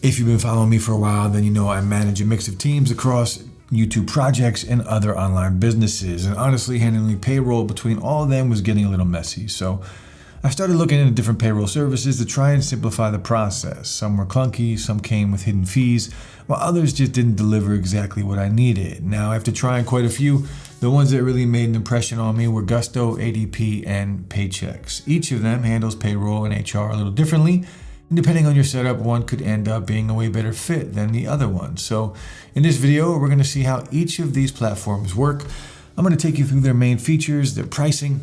If you've been following me for a while, then you know I manage a mix of teams across YouTube projects and other online businesses. And honestly, handling payroll between all of them was getting a little messy. So I started looking into different payroll services to try and simplify the process. Some were clunky, some came with hidden fees, while others just didn't deliver exactly what I needed. Now, after trying quite a few, the ones that really made an impression on me were Gusto, ADP, and Paychex. Each of them handles payroll and HR a little differently. And depending on your setup, one could end up being a way better fit than the other one. So in this video, we're going to see how each of these platforms work. I'm going to take you through their main features, their pricing,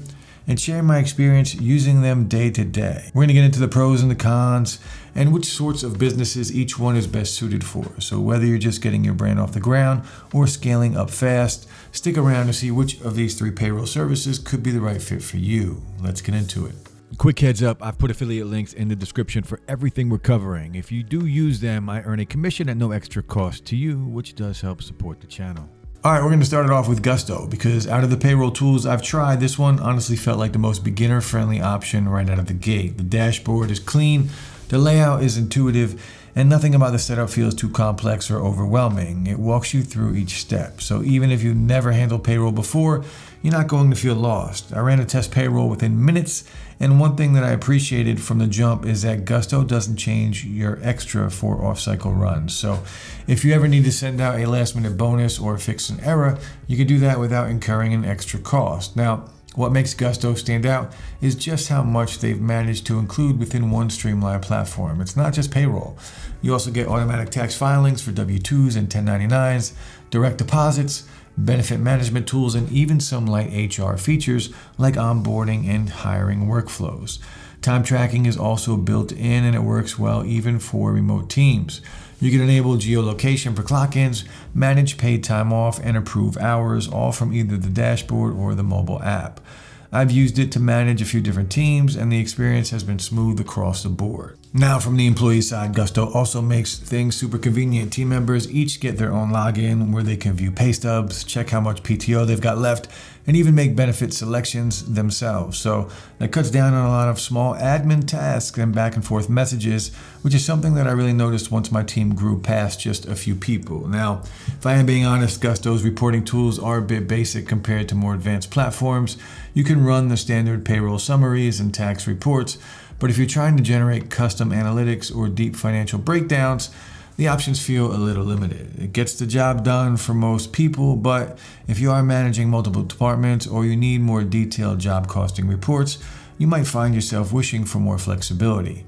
and share my experience using them day to day. We're going to get into the pros and the cons and which sorts of businesses each one is best suited for. So whether you're just getting your brand off the ground or scaling up fast, stick around to see which of these three payroll services could be the right fit for you. Let's get into it. Quick heads up, I've put affiliate links in the description for everything we're covering. If you do use them, I earn a commission at no extra cost to you, which does help support the channel. All right, we're going to start it off with Gusto because out of the payroll tools I've tried, this one honestly felt like the most beginner-friendly option right out of the gate. The dashboard is clean, the layout is intuitive, and nothing about the setup feels too complex or overwhelming. It walks you through each step. So even if you've never handled payroll before, you're not going to feel lost. I ran a test payroll within minutes, and one thing that I appreciated from the jump is that Gusto doesn't change your extra for off-cycle runs. So if you ever need to send out a last-minute bonus or fix an error, you can do that without incurring an extra cost. Now, what makes Gusto stand out is just how much they've managed to include within one streamlined platform. It's not just payroll. You also get automatic tax filings for W-2s and 1099s, direct deposits, benefit management tools, and even some light HR features like onboarding and hiring workflows. Time tracking is also built in and it works well even for remote teams. You can enable geolocation for clock-ins, manage paid time off, and approve hours, all from either the dashboard or the mobile app. I've used it to manage a few different teams, and the experience has been smooth across the board. Now, from the employee side, Gusto also makes things super convenient. Team members each get their own login where they can view pay stubs, check how much PTO they've got left, and even make benefit selections themselves. So that cuts down on a lot of small admin tasks and back and forth messages, which is something that I really noticed once my team grew past just a few people. Now, if I am being honest, Gusto's reporting tools are a bit basic compared to more advanced platforms. You can run the standard payroll summaries and tax reports, but if you're trying to generate custom analytics or deep financial breakdowns, the options feel a little limited. It gets the job done for most people, but if you are managing multiple departments or you need more detailed job costing reports, you might find yourself wishing for more flexibility.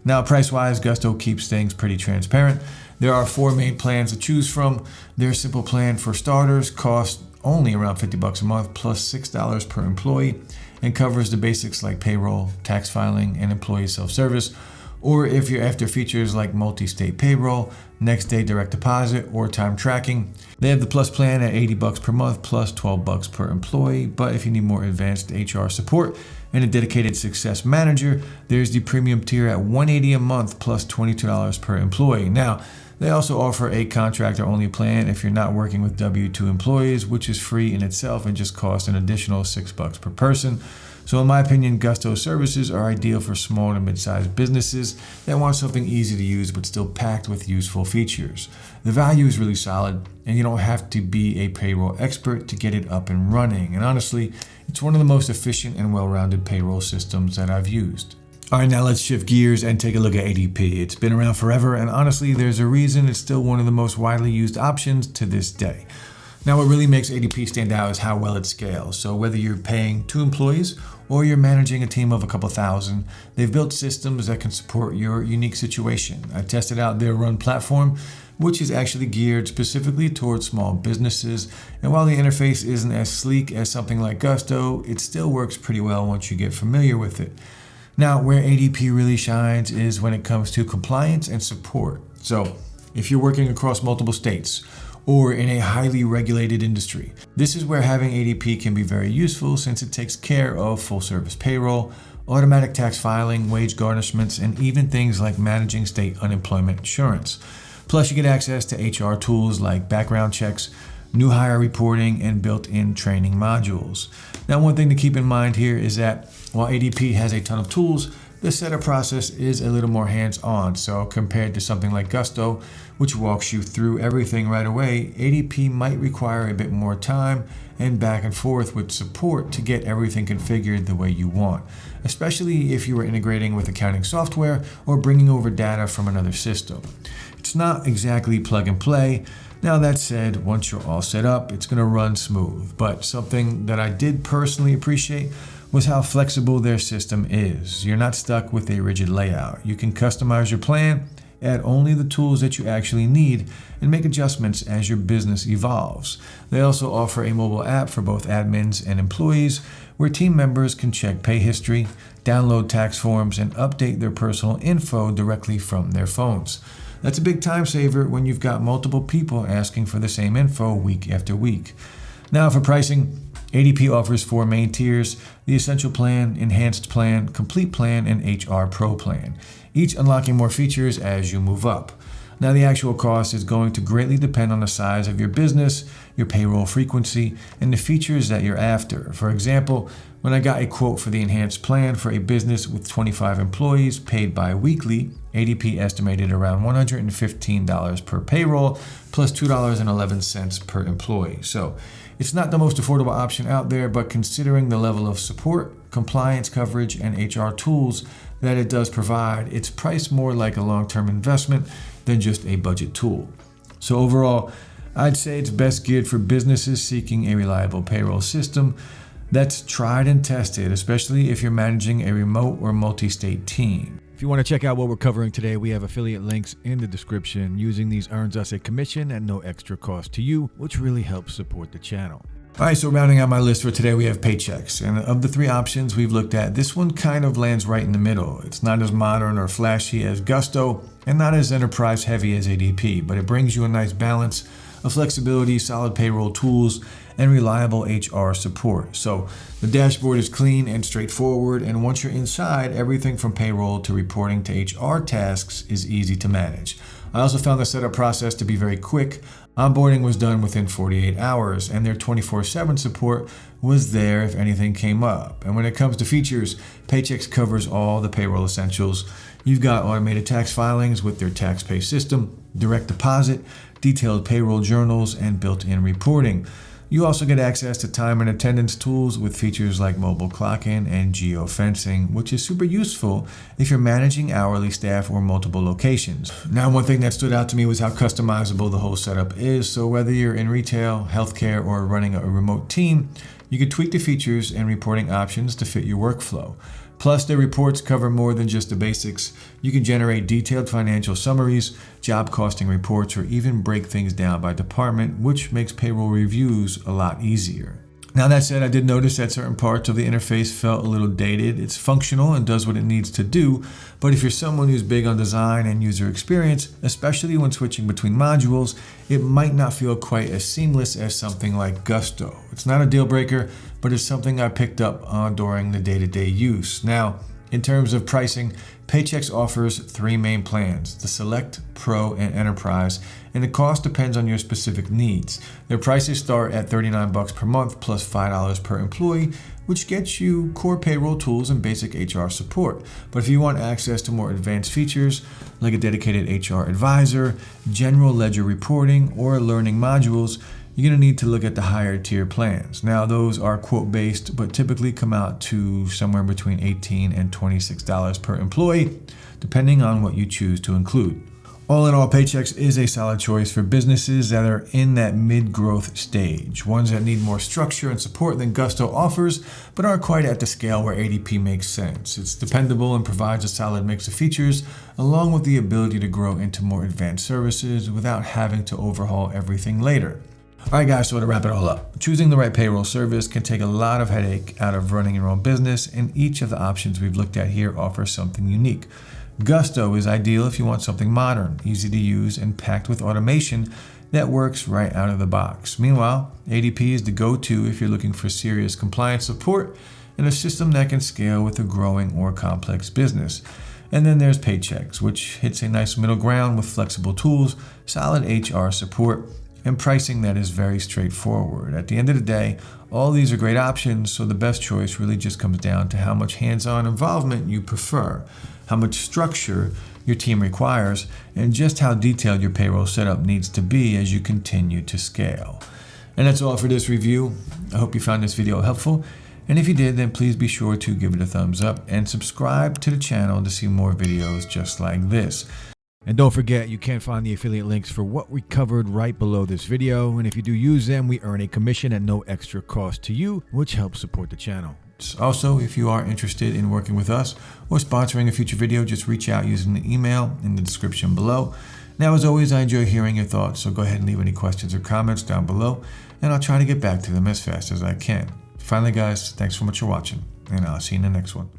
Now, price-wise, Gusto keeps things pretty transparent. There are 4 main plans to choose from. Their simple plan for starters costs only around $50 a month plus $6 per employee and covers the basics like payroll, tax filing, and employee self-service. Or if you're after features like multi-state payroll, next day direct deposit, or time tracking, they have the Plus plan at $80 per month plus $12 per employee. But if you need more advanced HR support and a dedicated success manager, there's the premium tier at $180 a month plus $22 per employee. Now, they also offer a contractor-only plan if you're not working with W-2 employees, which is free in itself and just costs an additional $6 per person. So in my opinion, Gusto services are ideal for small to mid-sized businesses that want something easy to use but still packed with useful features. The value is really solid, and you don't have to be a payroll expert to get it up and running. And honestly, it's one of the most efficient and well-rounded payroll systems that I've used. All right, now let's shift gears and take a look at ADP. It's been around forever, and honestly, there's a reason it's still one of the most widely used options to this day. Now, what really makes ADP stand out is how well it scales. So whether you're paying 2 employees or you're managing a team of a couple thousand, they've built systems that can support your unique situation. I tested out their Run platform, which is actually geared specifically towards small businesses. And while the interface isn't as sleek as something like Gusto, it still works pretty well once you get familiar with it. Now, where ADP really shines is when it comes to compliance and support. So if you're working across multiple states or in a highly regulated industry, this is where having ADP can be very useful since it takes care of full service payroll, automatic tax filing, wage garnishments, and even things like managing state unemployment insurance. Plus, you get access to HR tools like background checks, new hire reporting, and built-in training modules. Now, one thing to keep in mind here is that while ADP has a ton of tools, the setup process is a little more hands-on. So compared to something like Gusto, which walks you through everything right away, ADP might require a bit more time and back and forth with support to get everything configured the way you want, especially if you are integrating with accounting software or bringing over data from another system. It's not exactly plug and play. Now that said, once you're all set up, it's going to run smooth. But something that I did personally appreciate was how flexible their system is. You're not stuck with a rigid layout. You can customize your plan, add only the tools that you actually need, and make adjustments as your business evolves. They also offer a mobile app for both admins and employees where team members can check pay history, download tax forms, and update their personal info directly from their phones. That's a big time saver when you've got multiple people asking for the same info week after week. Now for pricing, ADP offers 4 main tiers: the Essential Plan, Enhanced Plan, Complete Plan, and HR Pro Plan, each unlocking more features as you move up. Now the actual cost is going to greatly depend on the size of your business, your payroll frequency, and the features that you're after. For example, when I got a quote for the Enhanced Plan for a business with 25 employees paid bi-weekly, ADP estimated around $115 per payroll plus $2.11 per employee. So it's not the most affordable option out there, but considering the level of support, compliance coverage, and HR tools that it does provide, it's priced more like a long-term investment than just a budget tool. So overall, I'd say it's best geared for businesses seeking a reliable payroll system that's tried and tested, especially if you're managing a remote or multi-state team. If you want to check out what we're covering today, we have affiliate links in the description. Using these earns us a commission at no extra cost to you, which really helps support the channel. All right, so rounding out my list for today, we have Paychex. And of the 3 options we've looked at, this one kind of lands right in the middle. It's not as modern or flashy as Gusto and not as enterprise heavy as ADP, but it brings you a nice balance of flexibility, solid payroll tools, and reliable HR support. So the dashboard is clean and straightforward, and once you're inside, everything from payroll to reporting to HR tasks is easy to manage. I also found the setup process to be very quick. Onboarding was done within 48 hours, and their 24/7 support was there if anything came up. And when it comes to features, Paychex covers all the payroll essentials. You've got automated tax filings with their tax pay system, direct deposit, detailed payroll journals, and built-in reporting. You also get access to time and attendance tools with features like mobile clock-in and geofencing, which is super useful if you're managing hourly staff or multiple locations. Now, one thing that stood out to me was how customizable the whole setup is. So whether you're in retail, healthcare, or running a remote team, you can tweak the features and reporting options to fit your workflow. Plus, their reports cover more than just the basics. You can generate detailed financial summaries, job costing reports, or even break things down by department, which makes payroll reviews a lot easier. Now that said, I did notice that certain parts of the interface felt a little dated. It's functional and does what it needs to do, but if you're someone who's big on design and user experience, especially when switching between modules, it might not feel quite as seamless as something like Gusto. It's not a deal breaker, but it's something I picked up on during the day-to-day use. Now, in terms of pricing, Paychex offers 3 main plans: the Select, Pro, and Enterprise, and the cost depends on your specific needs. Their prices start at $39 per month plus $5 per employee, which gets you core payroll tools and basic HR support. But if you want access to more advanced features like a dedicated HR advisor, general ledger reporting, or learning modules, you're going to need to look at the higher tier plans. Now, those are quote-based, but typically come out to somewhere between $18 and $26 per employee, depending on what you choose to include. All in all, Paychex is a solid choice for businesses that are in that mid-growth stage, ones that need more structure and support than Gusto offers, but aren't quite at the scale where ADP makes sense. It's dependable and provides a solid mix of features, along with the ability to grow into more advanced services without having to overhaul everything later. All right, guys, so to wrap it all up, choosing the right payroll service can take a lot of headache out of running your own business, and each of the options we've looked at here offers something unique. Gusto is ideal if you want something modern, easy to use, and packed with automation that works right out of the box. Meanwhile, ADP is the go-to if you're looking for serious compliance support and a system that can scale with a growing or complex business. And then there's Paychex, which hits a nice middle ground with flexible tools, solid HR support, and pricing that is very straightforward. At the end of the day, all these are great options, so the best choice really just comes down to how much hands-on involvement you prefer, how much structure your team requires, and just how detailed your payroll setup needs to be as you continue to scale. And that's all for this review. I hope you found this video helpful. And if you did, then please be sure to give it a thumbs up and subscribe to the channel to see more videos just like this. And don't forget, you can find the affiliate links for what we covered right below this video. And if you do use them, we earn a commission at no extra cost to you, which helps support the channel. Also, if you are interested in working with us or sponsoring a future video, just reach out using the email in the description below. Now, as always, I enjoy hearing your thoughts, so go ahead and leave any questions or comments down below, and I'll try to get back to them as fast as I can. Finally, guys, thanks so much for watching, and I'll see you in the next one.